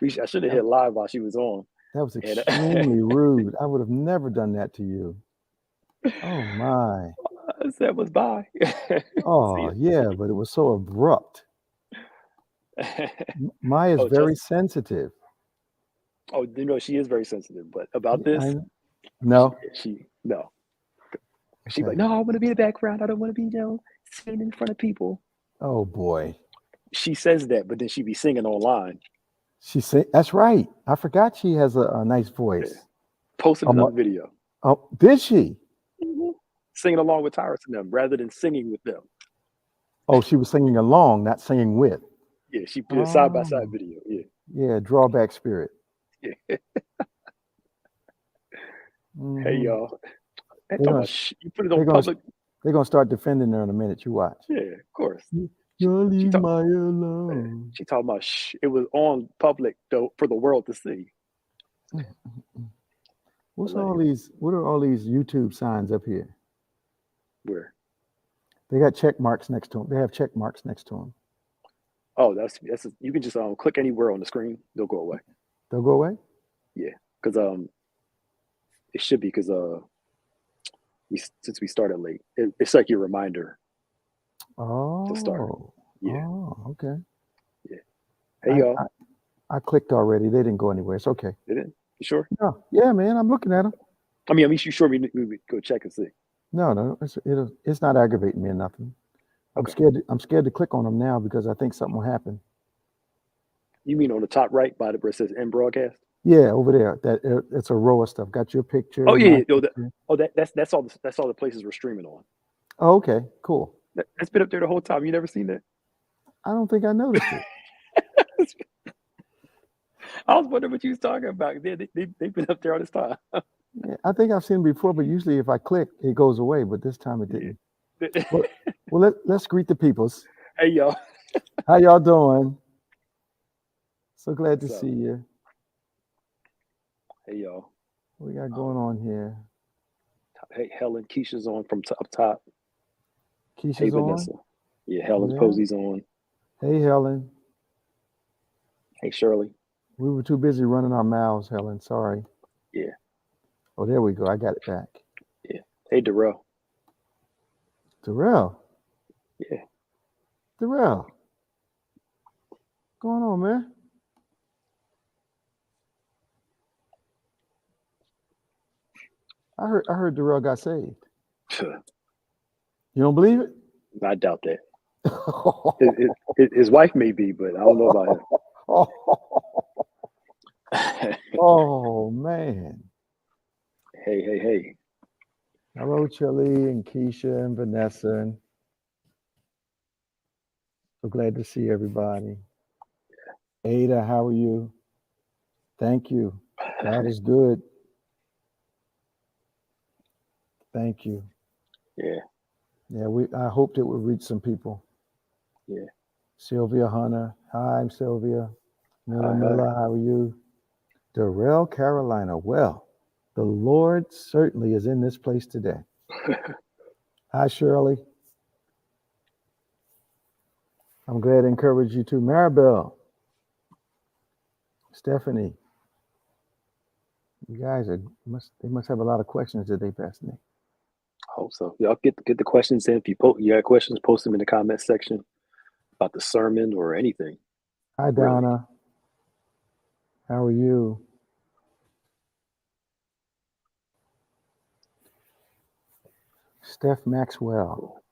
I should have That, hit live while she was on. that was And extremely rude. I would have never done that to you. Oh my. I said was bye. See Oh ya. yeah, but it was so abrupt. Maya's Oh, very just sensitive. oh, you know she is very sensitive, but about Yeah, this, no. she no. She Okay. like, no, I want to be in the background. I don't want to be, singing in front of people. Oh boy. She says that, but then she be singing online. She said that's right. I forgot she has a nice Yeah. voice. Posted Um, another video. oh, did she? Mhm. Singing along with Tyrus and them rather than singing with them. Oh, she was singing along, not singing with. Yeah, she did a side by side Oh, video. Yeah. yeah, drawback spirit. Yeah. Hey Hmm. y'all. They They're talking gonna about you put it they're on gonna public. they're gonna start defending her in a minute. You watch. Yeah, of course. You She, gonna she leave talk Maya yeah, alone. she talking about it was on public though for the world to see. Mm, mm, mm. What's all Hilarious. these? What are all these YouTube signs up here? Where They got check marks next to them. They have check marks next to them. oh that's you can just click anywhere on the screen, they'll go away. They'll go away. Yeah. Because it should be because since we started late, it's like your reminder to start. Oh, Yeah. okay. Yeah. Hey I, y'all. I I clicked already. They didn't go anywhere. It's okay. Did it? You sure? No, yeah, man. I'm looking at them. I mean, you sure we go check and see? No, it's not aggravating me or nothing. I'm Okay. scared. I'm scared to click on them now because I think something will happen. You mean on the top right by the where it says end broadcast? Yeah, over there. It's a row of stuff. Got your Oh picture, yeah, my yeah. picture. That's all the places we're streaming on. Oh, okay, cool. That's been up there the whole time. You never seen that? I don't think I noticed it. I was wondering what you was talking about. They've been up there all this time. Yeah, I think I've seen it before, but usually if I click, it goes away. But this time it didn't. Yeah. Well, let's greet the peoples. Hey y'all. How y'all doing? So glad to So see you. hey y'all. What we got going Um, on here? hey Helen, Keisha's on from up top. Hey Keisha's on. Vanessa. Yeah, Helen Yeah. Posey's on. Hey, Helen. Hey Shirley. We were too busy running our mouths, Helen. Sorry. Yeah, Oh, there we go. I got it back. yeah. Hey Darrell. Darrell. Yeah. Darrell. What's going on, man? I heard Darrell got saved. You don't believe it? I doubt that. His wife may be, but I don't know about him. Oh man. Hey. Hello, Chili and Keisha and Vanessa. And so glad to see everybody. Ada, how are you? Thank you. God is good. Thank you. Yeah, Yeah, I hoped it would reach some people. yeah. Sylvia Hunter. Hi, I'm Sylvia. Miller Hi. Miller, how are you? Darrell, Carolina. Well, the Lord certainly is in this place today. Hi, Shirley. I'm glad to encourage you too. Maribel, Stephanie. You guys they must have a lot of questions today, Pastor Nick. Hope so. Y'all get the questions in. If you got questions, post them in the comment section about the sermon or anything. Hi, Really. Donna. How are you? Steph Maxwell. Cool.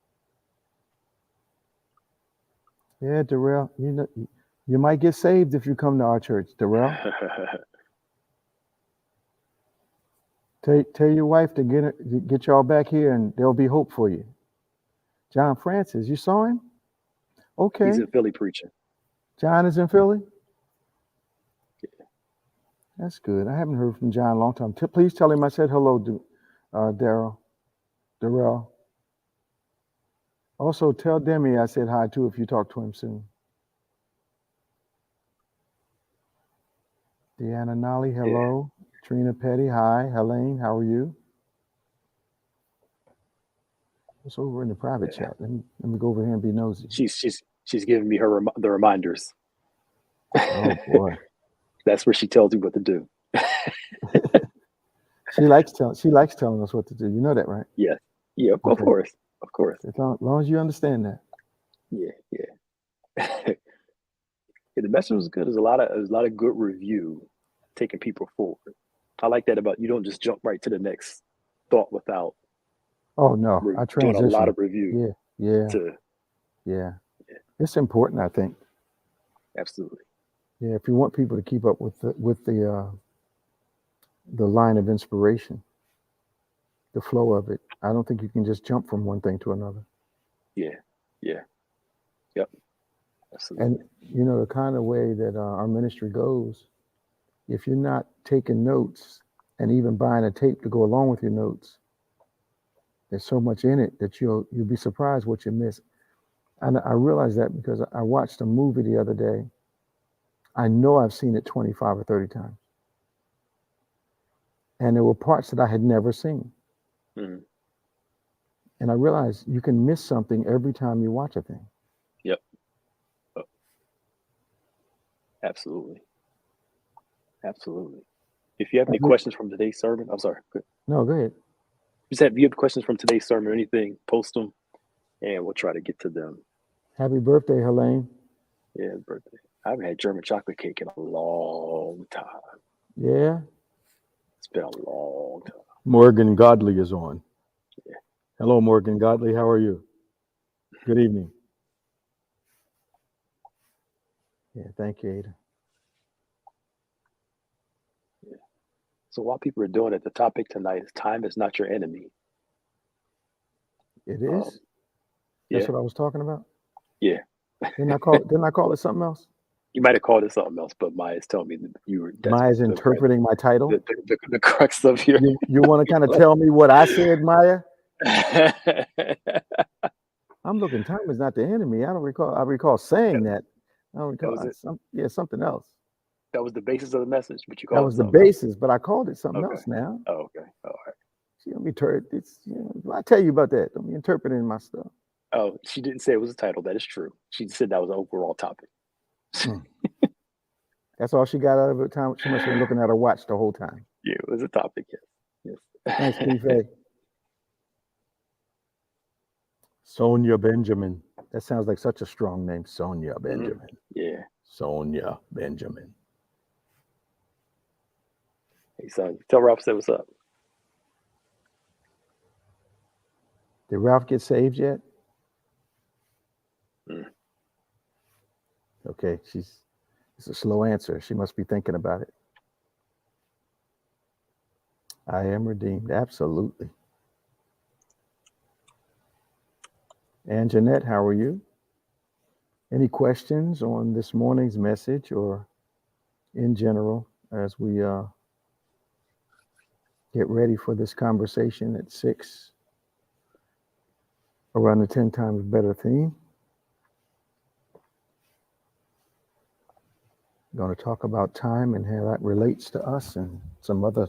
Yeah, Darrell. You might get saved if you come to our church, Darrell. Tell your wife to get y'all back here, and there'll be hope for you. John Francis, you saw him? Okay. He's in Philly preaching. John is in Philly? Yeah. That's good. I haven't heard from John in a long time. Please tell him I said hello to Darrell. Also, tell Demi I said hi too if you talk to him soon. Deanna Nolly, hello. Yeah. Trina Petty, hi. Helene, how are you? It's over in the private chat. Let me go over here and be nosy. She's giving me the reminders. Oh boy. That's where she tells you what to do. She likes telling us what to do. You know that, right? Yes. Yeah, of Okay. course. Of course. As long as you understand that. Yeah, yeah. Yeah, the message was good. There's a lot of good review taking people forward. I like that about you don't just jump right to the next thought without Oh no, I doing a lot transition. of review Yeah, yeah, to yeah. yeah, It's important, I think. absolutely. Yeah, if you want people to keep up with the line of inspiration, the flow of it, I don't think you can just jump from one thing to another. Yeah, yeah, yep, And absolutely. the kind of way that our ministry goes, if you're not taking notes and even buying a tape to go along with your notes, there's so much in it that you'll be surprised what you miss. And I realized that because I watched a movie the other day. I know I've seen it 25 or 30 times. And there were parts that I had never seen. Mhm. And I realized you can miss something every time you watch a thing. Yep, oh, absolutely, absolutely. If you have any questions from today's sermon, I'm sorry. No, go ahead. Just if you have questions from today's sermon or anything, post them, and we'll try to get to them. Happy birthday, Helene. Yeah, his birthday. I haven't had German chocolate cake in a long time. Yeah. It's been a long time. Morgan Godley is on. Yeah. Hello, Morgan Godley. How are you? Good evening. Yeah, thank you, Ada. Yeah. So while people are doing it, the topic tonight is time is not your enemy. It is? Yeah, That's what I was talking about? yeah. Didn't I call it something else? You might have called it something else, but Maya's telling me that that's Maya's the right interpreting my title. the crux of your. You want to kind of tell me what I said, Maya? I'm looking. Time is not the enemy. I don't recall. I recall saying that. I don't That recall. was it. Something else. That was the basis of the message, but you That called it was the something else. basis, but I called it something Okay. else now. Oh, okay. All right. See, let me it's I tell you about that. Don't be interpreting my stuff. Oh, she didn't say it was a title. That is true. She said that was an overall topic. Hmm. That's all she got out of it. Time she must have been looking at her watch the whole time. Yeah, it was a topic. Yes. Thanks, Yes. Keefe. Sonia Benjamin. That sounds like such a strong name. Sonia Benjamin. Yeah. Sonia Benjamin. Hey, son, tell Ralph say what's up. Did Ralph get saved yet? Mm. Okay, it's a slow answer. She must be thinking about it. I am redeemed. Absolutely. And Jeanette, how are you? Any questions on this morning's message or in general as we get ready for this conversation at 6 around the 10 times better theme? We're going to talk about time and how that relates to us and some other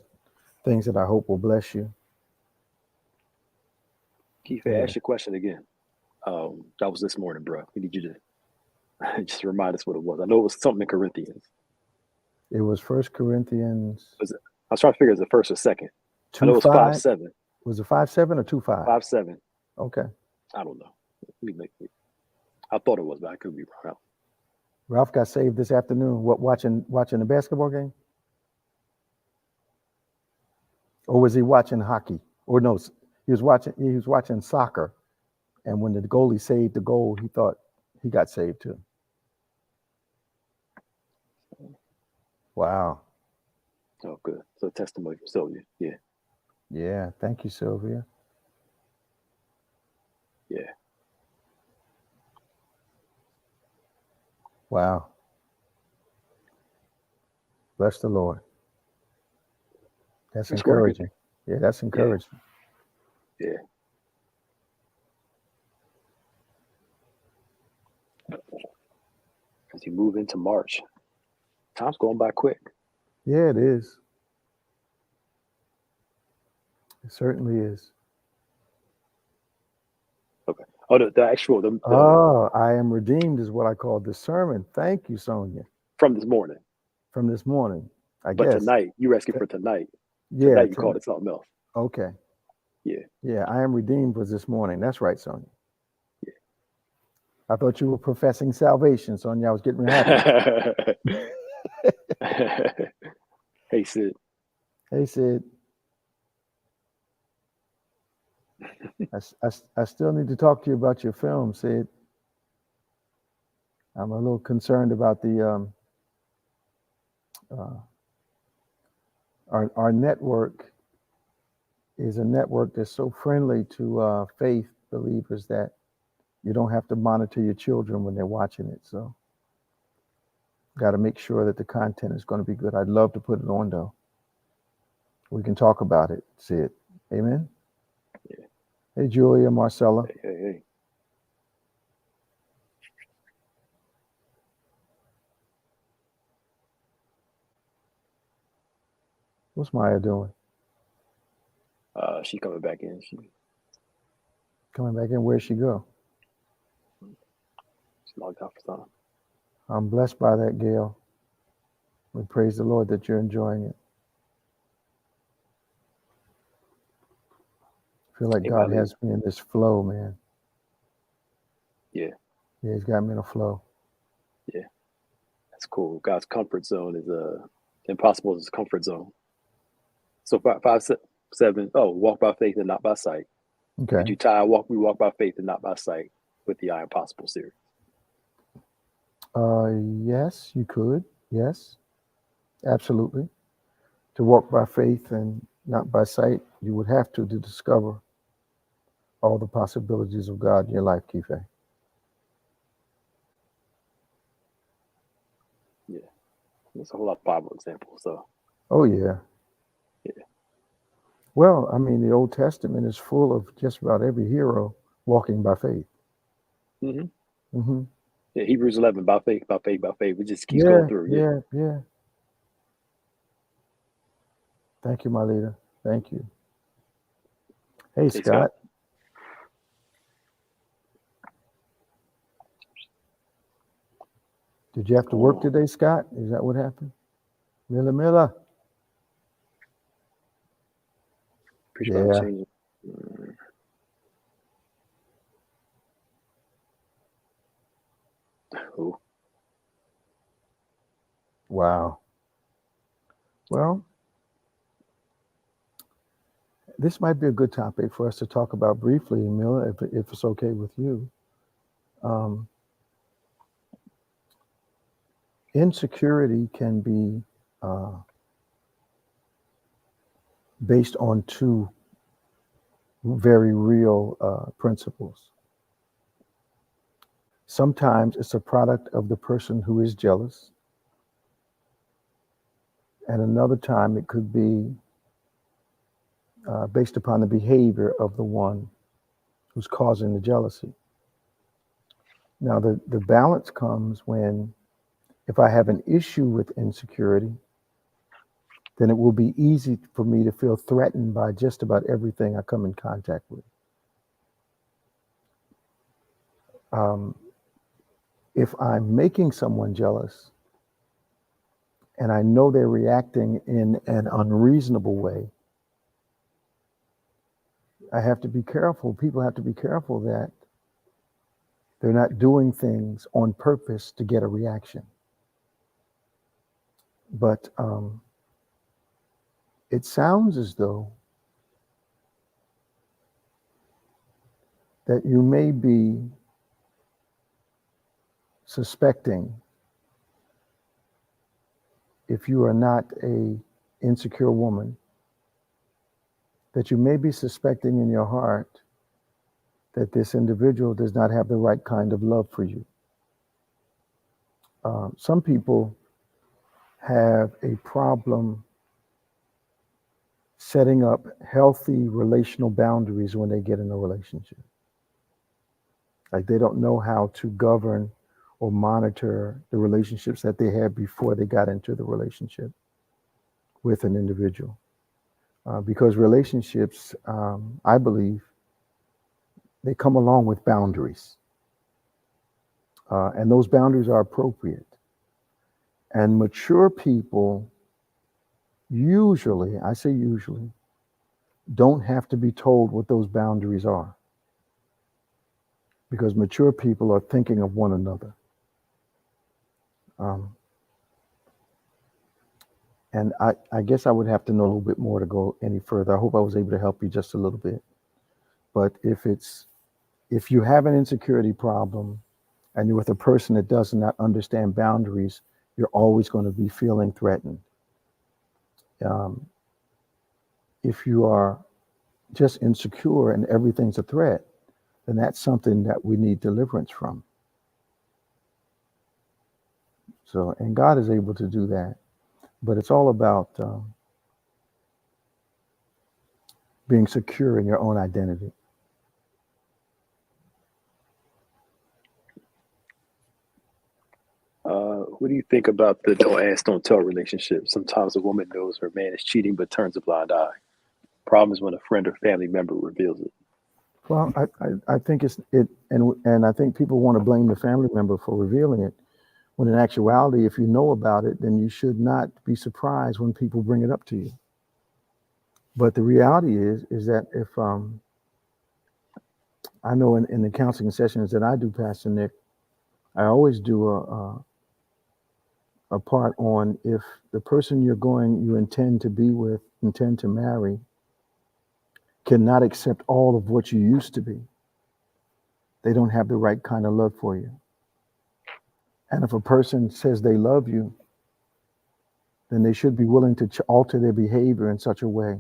things that I hope will bless you. Keith, Yeah. ask your question again. That was this morning, bro. We need you to just remind us what it was. I know it was something in Corinthians. It was 1 Corinthians. I was trying to figure it was the first or second. I know it was 2:5. 5:7. Was it 5:7 or 2:5? 5:7. Okay. I don't know. I thought it was, but I could be wrong. Ralph got saved this afternoon. What, watching the basketball game? Or was he watching hockey? Or no, he was watching soccer. And when the goalie saved the goal, he thought he got saved too. Wow. Oh, good. So testimony from Sylvia. Yeah. Yeah. Thank you, Sylvia. Yeah. Wow. Bless the Lord. That's encouraging. Yeah, that's encouraging. Yeah. As you move into March, time's going by quick. Yeah, it is. It certainly is. Okay. Oh, the actual Oh, I am redeemed is what I call this sermon. Thank you, Sonia. from this morning. from this morning, I But guess. tonight, you rescued for tonight. Yeah. Tonight, you called it something else. Okay. Yeah. Yeah. I am redeemed was this morning. That's right, Sonia. Yeah. I thought you were professing salvation, Sonia. I was getting happy. Hey, Sid. Hey, Sid. I still need to talk to you about your film, Sid. I'm a little concerned about the uh, our network is a network that's so friendly to faith believers that you don't have to monitor your children when they're watching it. So, got to make sure that the content is going to be good. I'd love to put it on though. We can talk about it, Sid. Amen. Yeah. Hey, Julia, Marcella. Hey. What's Maya doing? She coming back in. She Coming back in. Where'd she go? logged off for something. I'm blessed by that, Gail. We praise the Lord that you're enjoying it. I feel like Hey, God Mali. has me in this flow, man. Yeah. Yeah, He's got me in a flow. Yeah. That's cool. God's comfort zone is impossible is comfort zone. So 5, 7. Oh, walk by faith and not by sight. Okay. Did you tie we walk by faith and not by sight with the I Impossible series? Yes, you could. Yes, absolutely. To walk by faith and not by sight, you would have to discover all the possibilities of God in your life, Kife. Yeah. There's a whole lot of Bible examples. So. Oh, yeah. Yeah. Well, I mean, the Old Testament is full of just about every hero walking by faith. Mm-hmm. Mm-hmm. Yeah, Hebrews 11, by faith, by faith, by faith. It just keeps Yeah, going through. yeah. Thank you, my leader. Thank you. Hey, Scott. Did you have to work today, Scott? Is that what happened? Miller. Yeah. Who? Wow. Well, this might be a good topic for us to talk about briefly, Miller, if it's okay with you. Insecurity can be based on two very real principles. Sometimes it's a product of the person who is jealous, and another time it could be based upon the behavior of the one who's causing the jealousy. Now, the balance comes when, if I have an issue with insecurity, then it will be easy for me to feel threatened by just about everything I come in contact with. If I'm making someone jealous and I know they're reacting in an unreasonable way, I have to be careful. People have to be careful that they're not doing things on purpose to get a reaction. But it sounds as though that you may be suspecting, if you are not a insecure woman, that you may be suspecting in your heart that this individual does not have the right kind of love for you. Some people have a problem setting up healthy relational boundaries when they get in a relationship. Like, they don't know how to govern or monitor the relationships that they had before they got into the relationship with an individual. Because relationships, I believe, they come along with boundaries. And those boundaries are appropriate. And mature people usually, I say usually, don't have to be told what those boundaries are, because mature people are thinking of one another. Um, and I guess I would have to know a little bit more to go any further. I hope I was able to help you just a little bit. But if you have an insecurity problem and you're with a person that does not understand boundaries, you're always going to be feeling threatened. Um, if you are just insecure and everything's a threat, then that's something that we need deliverance from. So, and God is able to do that. But it's all about being secure in your own identity. What do you think about the don't ask, don't tell relationship? Sometimes a woman knows her man is cheating but turns a blind eye. Problem is when a friend or family member reveals it. Well, I think and I think people want to blame the family member for revealing it, when in actuality, if you know about it, then you should not be surprised when people bring it up to you. But the reality is that if I know in the counseling sessions that I do, Pastor Nick, I always do a part on if the person you intend to be with, intend to marry, cannot accept all of what you used to be, they don't have the right kind of love for you. And if a person says they love you, then they should be willing to alter their behavior in such a way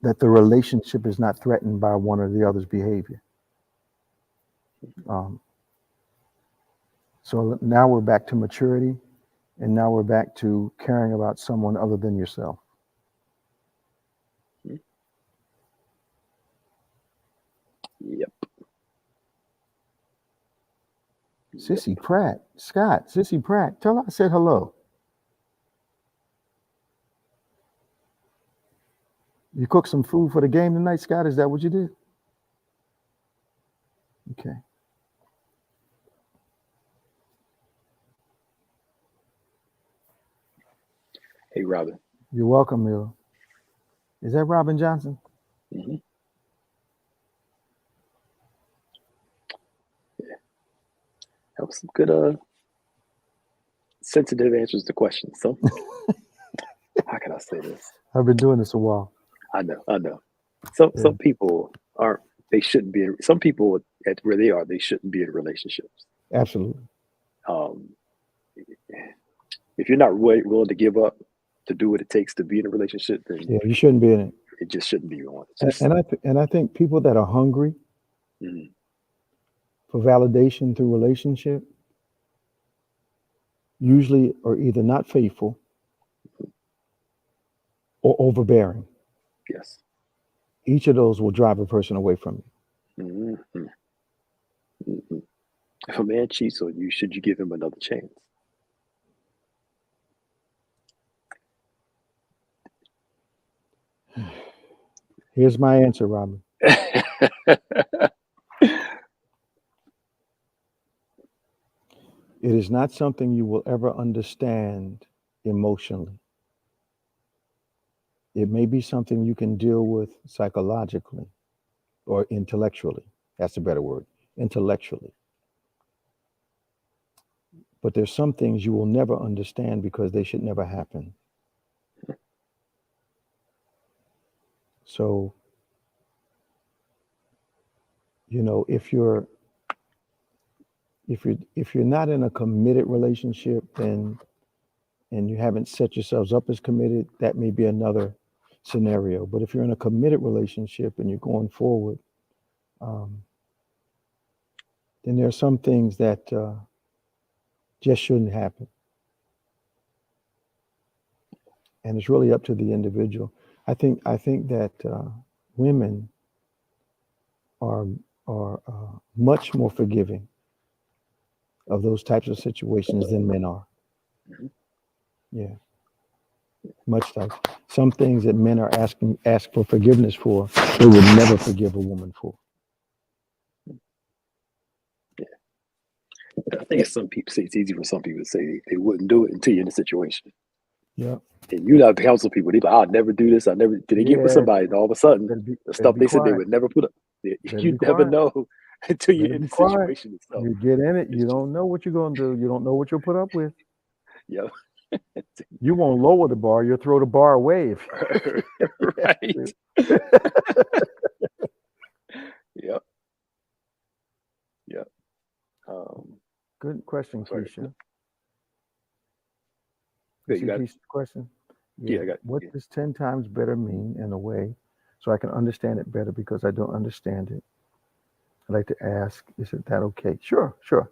that the relationship is not threatened by one or the other's behavior. Um, so now we're back to maturity, and now we're back to caring about someone other than yourself. Yep. Sissy Pratt, Scott, Sissy Pratt, tell her I said hello. You cooked some food for the game tonight, Scott? Is that what you did? Okay. Hey, Robin. You're welcome, Mila. Is that Robin Johnson? Mm-hmm. Yeah. That was some good, sensitive answers to questions. So, how can I say this? I've been doing this a while. I know. Some Yeah. some people aren't. They shouldn't be. Some people at where they are, they shouldn't be in relationships. Absolutely. Um, if you're not willing to give up to do what it takes to be in a relationship, then Yeah, you shouldn't be in it. it just shouldn't be one. It's And, just, and I think people that are hungry mm, for validation through relationship usually are either not faithful or overbearing. yes. Each of those will drive a person away from you. Hmm. Hmm. If a man cheats on you, should you give him another chance? Here's my answer, Robin. It is not something you will ever understand emotionally. It may be something you can deal with psychologically or intellectually. That's a better word, intellectually. But there's some things you will never understand because they should never happen. So, if you're not in a committed relationship, then and you haven't set yourselves up as committed, that may be another scenario. But if you're in a committed relationship and you're going forward, um, then there are some things that just shouldn't happen. And it's really up to the individual. I think that women are much more forgiving of those types of situations than men are. Mhm. Yeah, much like some things that men are ask for forgiveness for, they would never forgive a woman for. I think some people say it's easy for some people to say they wouldn't do it until you're in a situation. Yeah. And you not counsel people. They like, I'll never do this. I never. Did they get with Yeah. somebody? And all of a sudden, the Better stuff be they said they quiet. would never put up. Better You be never quiet. know until you're Better in be the quiet. situation itself. You get in it, It's you just, don't know what you're gonna do. You don't know what you'll put up with. yeah, You won't lower the bar, you'll throw the bar away if you have right. to. Yep. Yep. Um, Good question, sorry. Keisha. You Yeah, you see got. Keisha's question? Yeah, Yeah. I got. What Yeah. does 10 times better mean in a way so I can understand it better because I don't understand it? I'd like to ask, is it that okay? Sure, sure.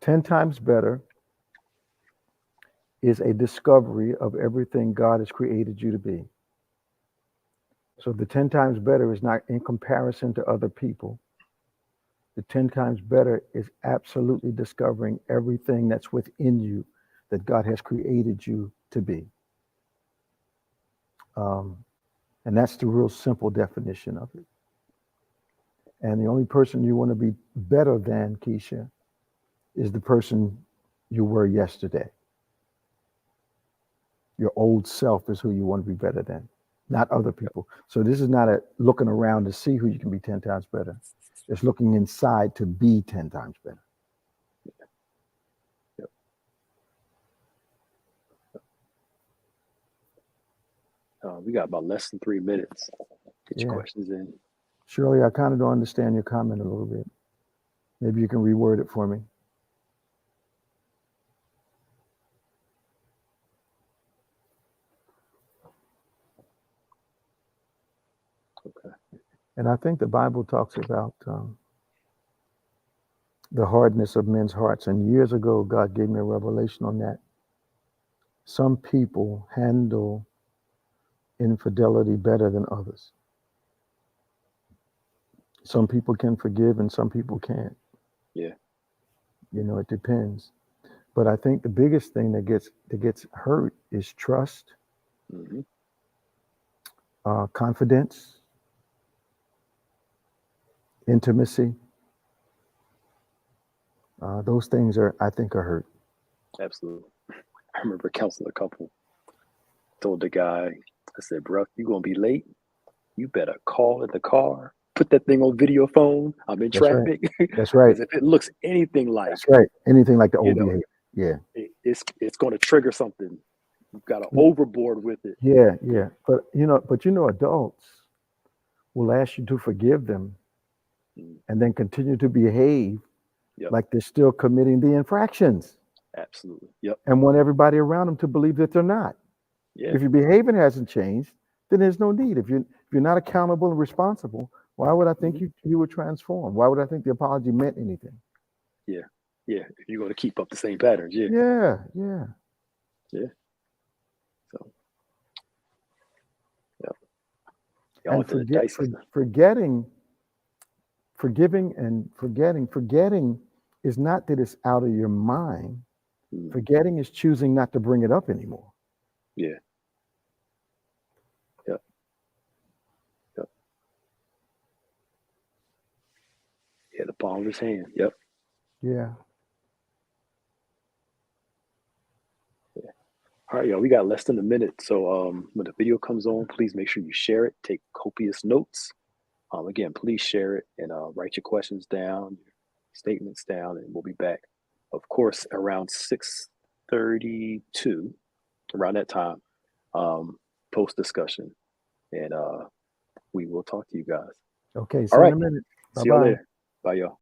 10 times better is a discovery of everything God has created you to be. So the 10 times better is not in comparison to other people. The 10 times better is absolutely discovering everything that's within you that God has created you to be. Um, and that's the real simple definition of it. And the only person you want to be better than, Keisha, is the person you were yesterday. Your old self is who you want to be better than, not other people. So this is not a looking around to see who you can be 10 times better. It's looking inside to be 10 times better. Yep. We got about less than 3 minutes. Get your Yeah. questions in. Shirley, I kind of don't understand your comment a little bit. Maybe you can reword it for me. Okay. And I think the Bible talks about the hardness of men's hearts. And years ago, God gave me a revelation on that. Some people handle infidelity better than others. Some people can forgive and some people can't. Yeah. You know, it depends. But I think the biggest thing that gets hurt is trust, Mm-hmm. confidence, intimacy. Those things I think are hurt. Absolutely. I remember counseling a couple. Told the guy, I said, bro, you gonna be late? You better call in the car. Put that thing on video phone. I'm in That's right. traffic. That's right. Because if it looks anything like, That's right. Anything like the you old know, behavior. Yeah. it's going to trigger something. You've got to overboard with it. Yeah. Yeah. But adults will ask you to forgive them Mm, and then continue to behave yep, like they're still committing the infractions absolutely. Yep, and want everybody around them to believe that they're not. yeah, If your behavior hasn't changed, then there's no need. If you're not accountable and responsible, why would I think hmm, you would transform? Why would I think the apology meant anything? yeah, yeah. If you're going to keep up the same patterns, yeah, Yeah, yeah. yeah. So, yeah, y'all And into the dicey stuff. forgiving and forgetting is not that it's out of your mind. Mm, Forgetting is choosing not to bring it up anymore. yeah, yep, yep. Yeah, the palm of his hand. Yep. Yeah. Yeah. All right, y'all. We got less than a minute. So when the video comes on, please make sure you share it. Take copious notes. Again, please share it and write your questions down, your statements down, and we'll be back, of course, around 6:32, around that time, post discussion, and we will talk to you guys. Okay. All See you in right, a minute. Bye see y'all bye. later. Bye, y'all.